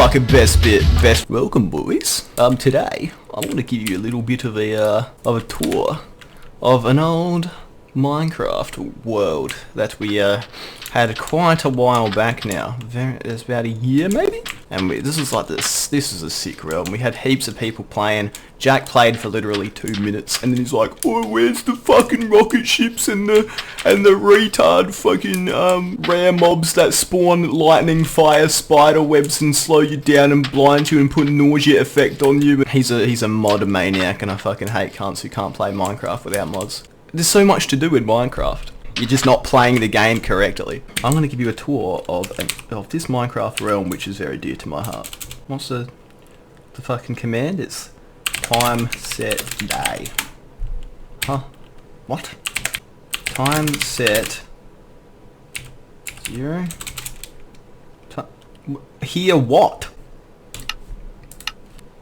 fucking best bit. Welcome, boys. Today I'm gonna give you a little bit of a tour of an old Minecraft world that we had quite a while back now. It's about a year maybe. And this is a sick realm. We had heaps of people playing. Jack played for literally 2 minutes, and then he's like, "Oh, where's the fucking rocket ships and the retard fucking rare mobs that spawn lightning, fire, spider webs and slow you down and blind you and put nausea effect on you?" He's a mod maniac, and I fucking hate cunts who can't play Minecraft without mods. There's so much to do in Minecraft. You're just not playing the game correctly. I'm going to give you a tour of this Minecraft realm, which is very dear to my heart. What's the fucking command? It's time set day. Huh? What? Time set 0. Here what?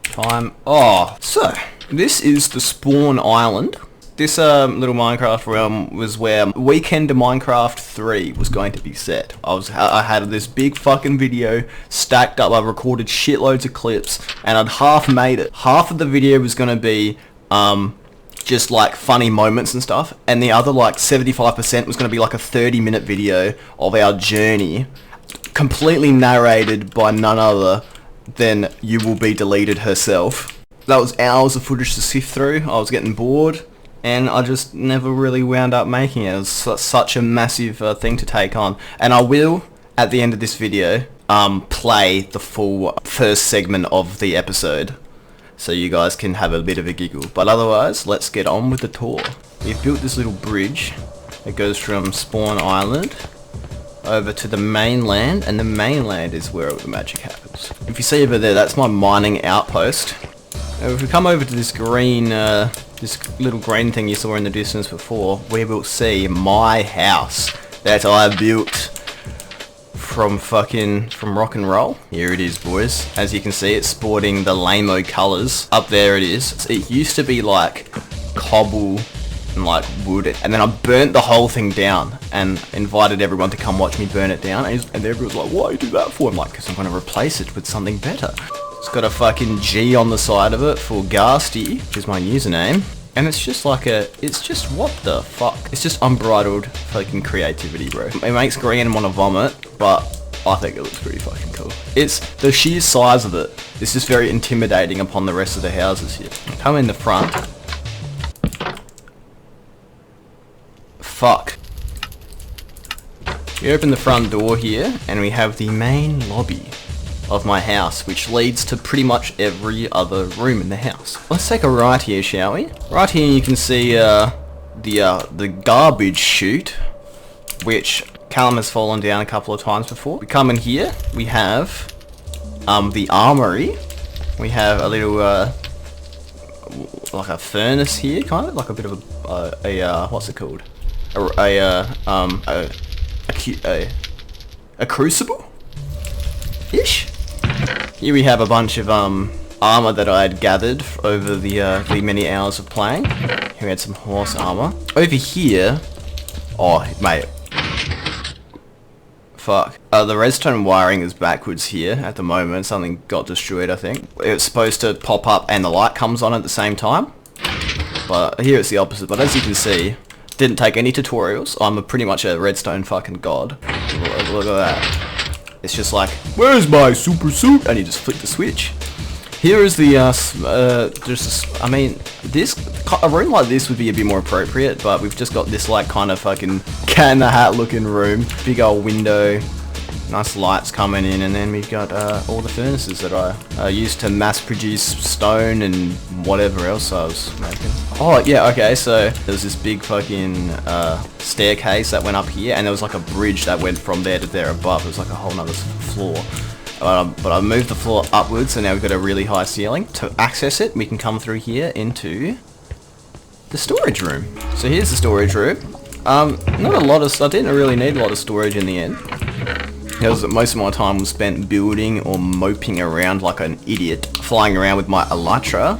Time. Oh, so this is the spawn island. This little Minecraft realm was where Weekend of Minecraft 3 was going to be set. I had this big fucking video stacked up. I recorded shitloads of clips, and I'd half made it. Half of the video was going to be just like funny moments and stuff, and the other like 75% was going to be like a 30-minute video of our journey, completely narrated by none other than You Will Be Deleted herself. That was hours of footage to sift through. I was getting bored, and I just never really wound up making it. It was such a massive thing to take on. And I will, at the end of this video, play the full first segment of the episode, so you guys can have a bit of a giggle. But otherwise, let's get on with the tour. We've built this little bridge that goes from Spawn Island over to the mainland, and the mainland is where all the magic happens. If you see over there, that's my mining outpost. If we come over to this green, this little green thing you saw in the distance before, we will see my house that I built from rock and roll. Here it is, boys. As you can see, it's sporting the lame-o colours. Up there it is. It used to be like cobble and like wood, and then I burnt the whole thing down and invited everyone to come watch me burn it down, and everyone's like, "Why do you do that for?" I'm like, "Because I'm going to replace it with something better." It's got a fucking G on the side of it for Ghasty, which is my username. And it's just like it's just, what the fuck? It's just unbridled fucking creativity, bro. It makes Green want to vomit, but I think it looks pretty fucking cool. It's the sheer size of it. It's just very intimidating upon the rest of the houses here. Come in the front. Fuck. You open the front door here, and we have the main lobby of my house, which leads to pretty much every other room in the house. Let's take a right here, shall we? Right here you can see the garbage chute, which Callum has fallen down a couple of times before. We come in here, we have the armory. We have a little like a furnace here, kind of like a bit of a what's it called? A crucible ish. Here we have a bunch of armor that I had gathered over the many hours of playing. Here we had some horse armor. Over here, oh mate, fuck. The redstone wiring is backwards here at the moment. Something got destroyed, I think. It's supposed to pop up and the light comes on at the same time, but here it's the opposite. But as you can see, didn't take any tutorials. I'm pretty much a redstone fucking god. Look at that. It's just like, "Where's my super suit?" And you just flick the switch. Here is the, I mean, a room like this would be a bit more appropriate, but we've just got this like kind of fucking cat in the hat looking room. Big old window, nice lights coming in, and then we've got all the furnaces that I used to mass produce stone and whatever else I was making. Oh yeah, okay, so there's this big fucking staircase that went up here, and there was like a bridge that went from there to there above. It was like a whole nother floor. But I moved the floor upwards, so now we've got a really high ceiling. To access it, we can come through here into the storage room. So here's the storage room. Not a lot of, I didn't really need a lot of storage in the end. Because most of my time was spent building or moping around like an idiot, flying around with my elytra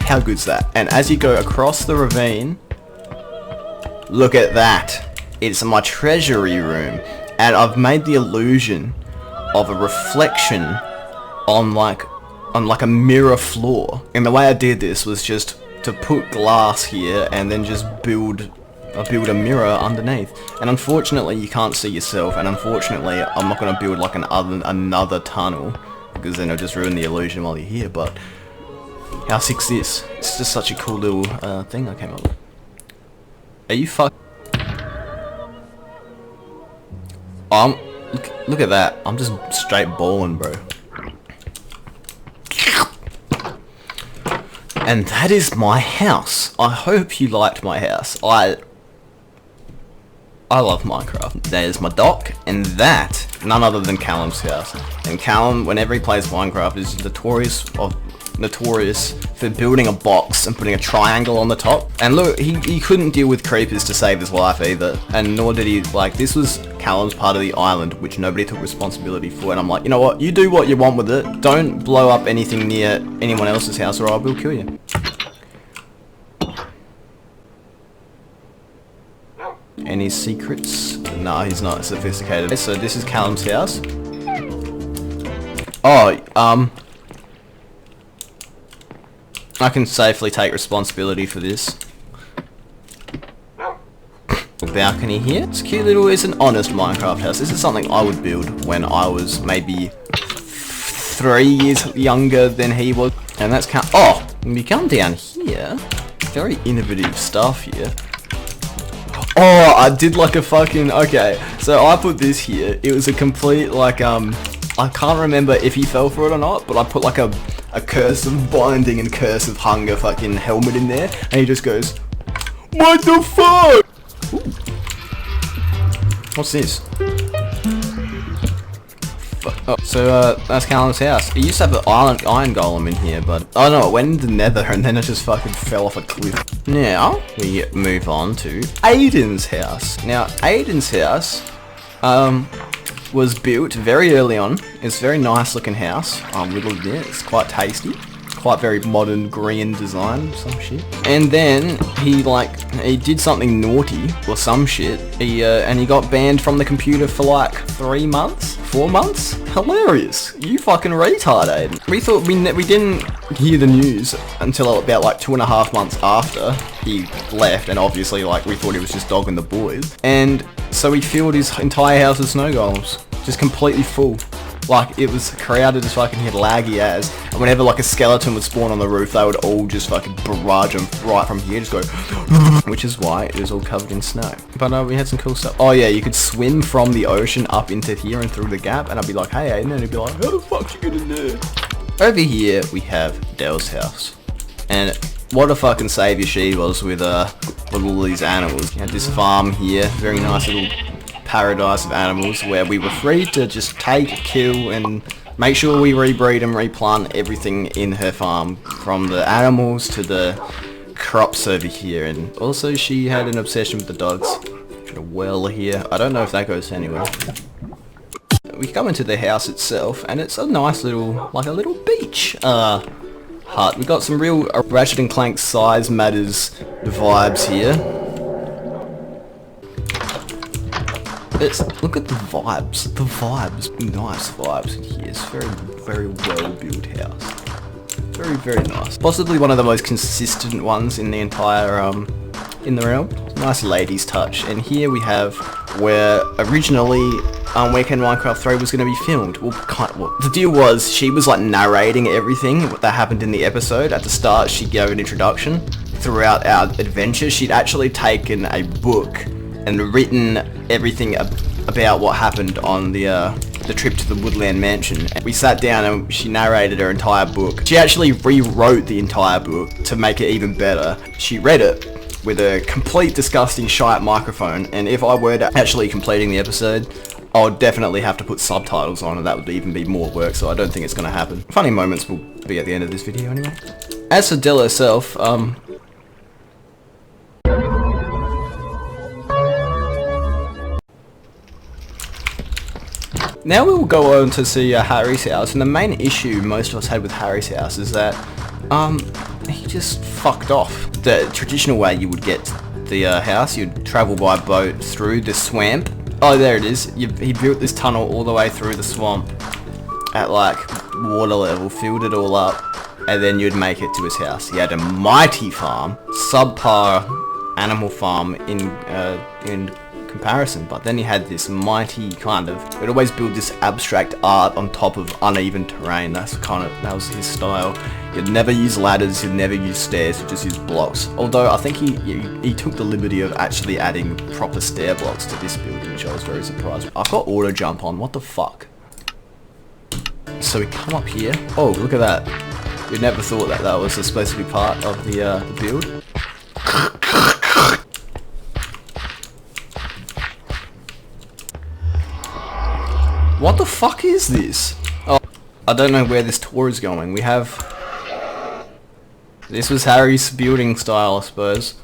How good's that? And as you go across the ravine, look at that. It's my treasury room. And I've made the illusion of a reflection on like a mirror floor. And the way I did this was just to put glass here and then just build a mirror underneath. And unfortunately you can't see yourself, and unfortunately I'm not going to build like another tunnel, because then it'll just ruin the illusion while you're here. But how sick's this? It's just such a cool little thing I came up with. Are you look at that. I'm just straight balling, bro. And that is my house. I hope you liked my house. I love Minecraft. There's my dock, and that, none other than Callum's house. And Callum, whenever he plays Minecraft, is notorious for building a box and putting a triangle on the top. And look, he couldn't deal with creepers to save his life either, and nor did he. Like, this was Callum's part of the island, which nobody took responsibility for. And I'm like, you know what, you do what you want with it. Don't blow up anything near anyone else's house, or I will kill you. Any secrets? No, he's not sophisticated. So this is Callum's house. Oh, I can safely take responsibility for this. Balcony here. It's cute little, it's an honest Minecraft house. This is something I would build when I was maybe 3 years younger than he was. And that's oh, when we come down here, very innovative stuff here. Oh, I did like a fucking, okay, so I put this here. It was a complete, like, I can't remember if he fell for it or not, but I put like a curse of binding and curse of hunger fucking helmet in there, and he just goes, what the fuck? Ooh. What's this? Oh, so that's Callum's house. It used to have an iron golem in here, but oh no, it went into the nether and then it just fucking fell off a cliff. Now we move on to Aiden's house. Now Aiden's house was built very early on. It's a very nice looking house. Little bit. It's quite tasty. Quite very modern green design, some shit. And then he did something naughty or some shit. And he got banned from the computer for like 3 months, 4 months. Hilarious! You fucking retard, Aiden. We thought we didn't hear the news until about like 2.5 months after he left, and obviously like we thought he was just dogging the boys. And so he filled his entire house with snow golems, just completely full. Like, it was crowded as fucking, he had laggy as, and whenever like a skeleton would spawn on the roof, they would all just fucking barrage him right from here, just go, which is why it was all covered in snow. But we had some cool stuff. Oh yeah, you could swim from the ocean up into here and through the gap, and I'd be like, hey Aiden, and he'd be like, how the fuck you get in there? Over here, we have Dell's house. And what a fucking saviour she was with all these animals. You had this farm here, very nice little paradise of animals where we were free to just take, kill, and make sure we rebreed and replant everything in her farm, from the animals to the crops over here. And also she had an obsession with the dogs. A well here. I don't know if that goes anywhere. We come into the house itself and it's a nice little, like a little beach hut. We got some real Ratchet and Clank size matters vibes here. Look at the vibes, nice vibes in here. It's very, very well built house. Very, very nice. Possibly one of the most consistent ones in the entire, in the realm. Nice ladies touch. And here we have where originally Weekend Minecraft 3 was going to be filmed. Well, the deal was she was like narrating everything that happened in the episode. At the start she gave an introduction. Throughout our adventure she'd actually taken a book and written everything about what happened on the trip to the Woodland Mansion. And we sat down and she narrated her entire book. She actually rewrote the entire book to make it even better. She read it with a complete disgusting shite microphone, and if I were to actually completing the episode, I would definitely have to put subtitles on, and that would even be more work, so I don't think it's going to happen. Funny moments will be at the end of this video anyway. As for Dell herself, now we will go on to see Harry's house, and the main issue most of us had with Harry's house is that he just fucked off. The traditional way you would get the house, you'd travel by boat through the swamp. Oh, there it is. He built this tunnel all the way through the swamp at like water level, filled it all up, and then you'd make it to his house. He had a mighty farm, subpar animal farm in comparison, but then he had this mighty kind of, he'd always build this abstract art on top of uneven terrain. That was his style. He'd never use ladders, he'd never use stairs, he'd just use blocks. Although I think he took the liberty of actually adding proper stair blocks to this building, which I was very surprised. I've got auto jump on, what the fuck? So we come up here. Oh, look at that. We never thought that that was supposed to be part of the build. What the fuck is this? Oh, I don't know where this tour is going. We have... This was Harry's building style, I suppose.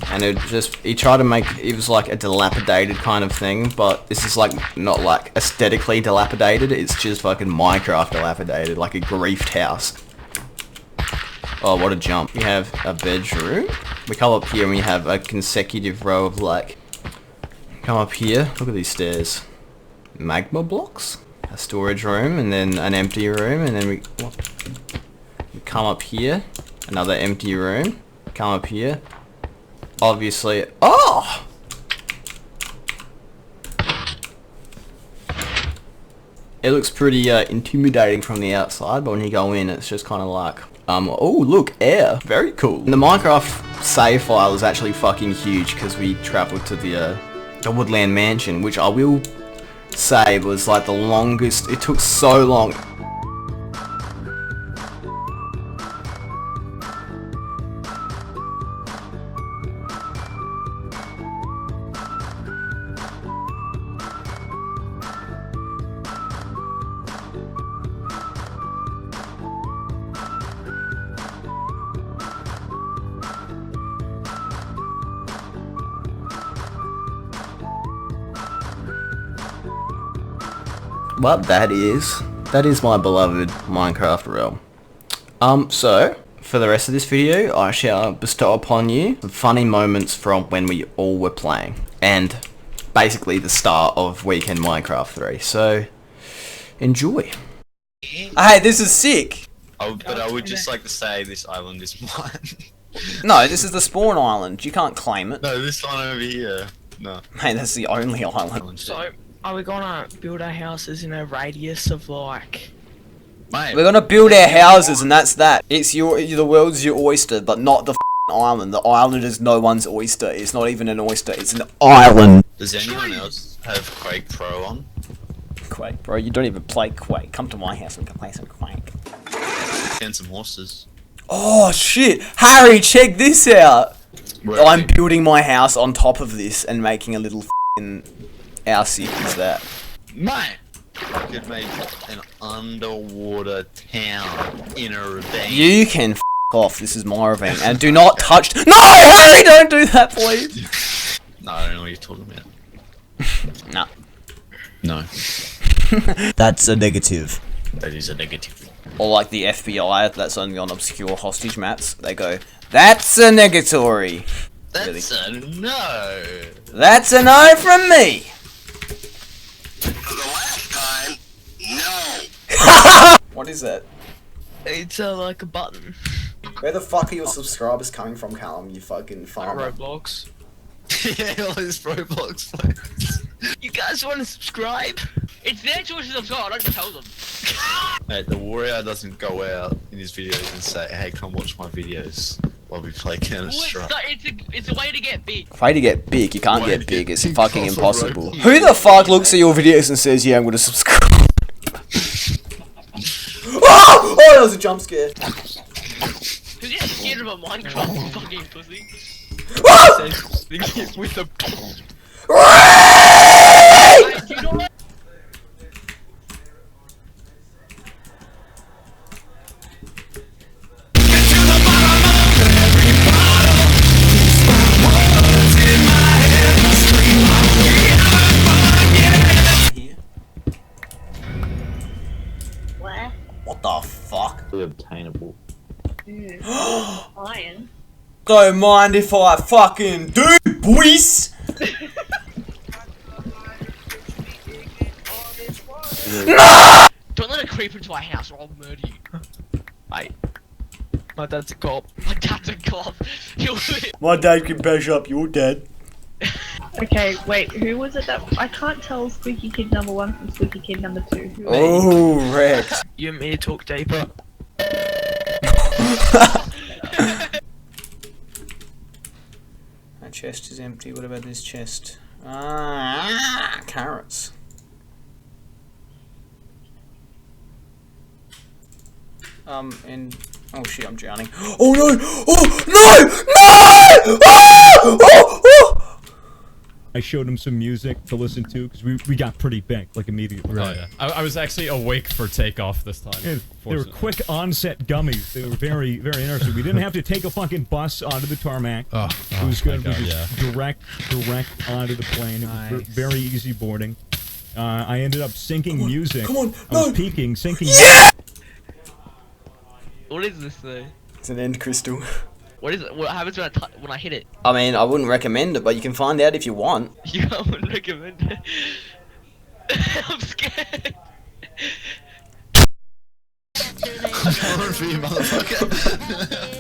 And he tried to make, it was like a dilapidated kind of thing, but this is like, not like aesthetically dilapidated, it's just fucking Minecraft dilapidated, like a griefed house. Oh, what a jump. We have a bedroom. We come up here and we have a consecutive row of like, come up here, look at these stairs. Magma blocks, a storage room, and then an empty room, and then we come up here, another empty room, come up here. Obviously, oh! It looks pretty intimidating from the outside, but when you go in, it's just kind of like, oh look, air, very cool. And the Minecraft save file is actually fucking huge because we traveled to the Woodland Mansion, which I will say was like the longest. It took so long. But that is my beloved Minecraft realm. So, for the rest of this video, I shall bestow upon you funny moments from when we all were playing. And basically the start of Weekend Minecraft 3. So, enjoy. Hey, this is sick! But I would just like to say this island is mine. No, this is the spawn island. You can't claim it. No, this one over here. No. Hey, that's the only island. So, are we gonna build our houses in a radius of like... Mate. We're gonna build our houses and that's that. It's the world's your oyster, but not the island. The island is no one's oyster. It's not even an oyster, it's an island. Does anyone else have Quake Pro on? Quake, bro, you don't even play Quake. Come to my house and we can play some Quake. And some horses. Oh shit! Harry, check this out! Where I'm building my house on top of this and making a little f***ing... How sick is that? Mate! I could make an underwater town in a ravine. You can f*** off, this is my ravine. And do not touch... No! Harry, don't do that, please! No, I don't know what you're talking about. No. No. That's a negative. That is a negative. Or like the FBI, that's only on obscure hostage maps. They go, that's a negatory. That's a no! That's a no from me! For the last time, no. What is that? It's like a button. Where the fuck are your subscribers coming from, Callum, you fucking farmer? Roblox. Yeah, all those Roblox players. You guys want to subscribe? It's their choice to subscribe, I don't tell them. Mate, the warrior doesn't go out in his videos and say, hey, come watch my videos while we play Counter-Strike. It's a way to get big. Way to get big, you can't Way to get get big, it's big, fucking Castle impossible. Rock. Who the fuck looks at your videos and says, yeah, I'm gonna subscribe? Oh! Oh, that was a jump scare. Cause you're scared of a Minecraft, you fucking pussy. Oh! With the... Like, do you know what? What the fuck? Obtainable. Iron. Don't mind if I fucking do, boys! Don't let it creep into my house or I'll murder you. Mate. My dad's a cop. My dad's a cop. He'll My dad can bash up your dad. Okay, wait, who was it that I can't tell Squeaky Kid number 1 from Squeaky Kid number 2? Who Oh, Rex. You and me talk deeper. That chest is empty. What about this chest? Ah, carrots. And oh shit, I'm drowning. Oh no! Oh no! No! Oh! Oh! Oh! I showed him some music to listen to because we got pretty big like immediately. Oh yeah, I was actually awake for takeoff this time. And they were quick onset gummies. They were very interesting. We didn't have to take a fucking bus onto the tarmac. Oh, it was good. my God, We just direct onto the plane. It was very easy boarding. I ended up syncing music. Come on, I was no. peeking, syncing. What is this though? It's an end crystal. What is it? What happens when I hit it? I mean, I wouldn't recommend it, but you can find out if you want. You wouldn't recommend it. I'm scared. I'm coming for you, motherfucker.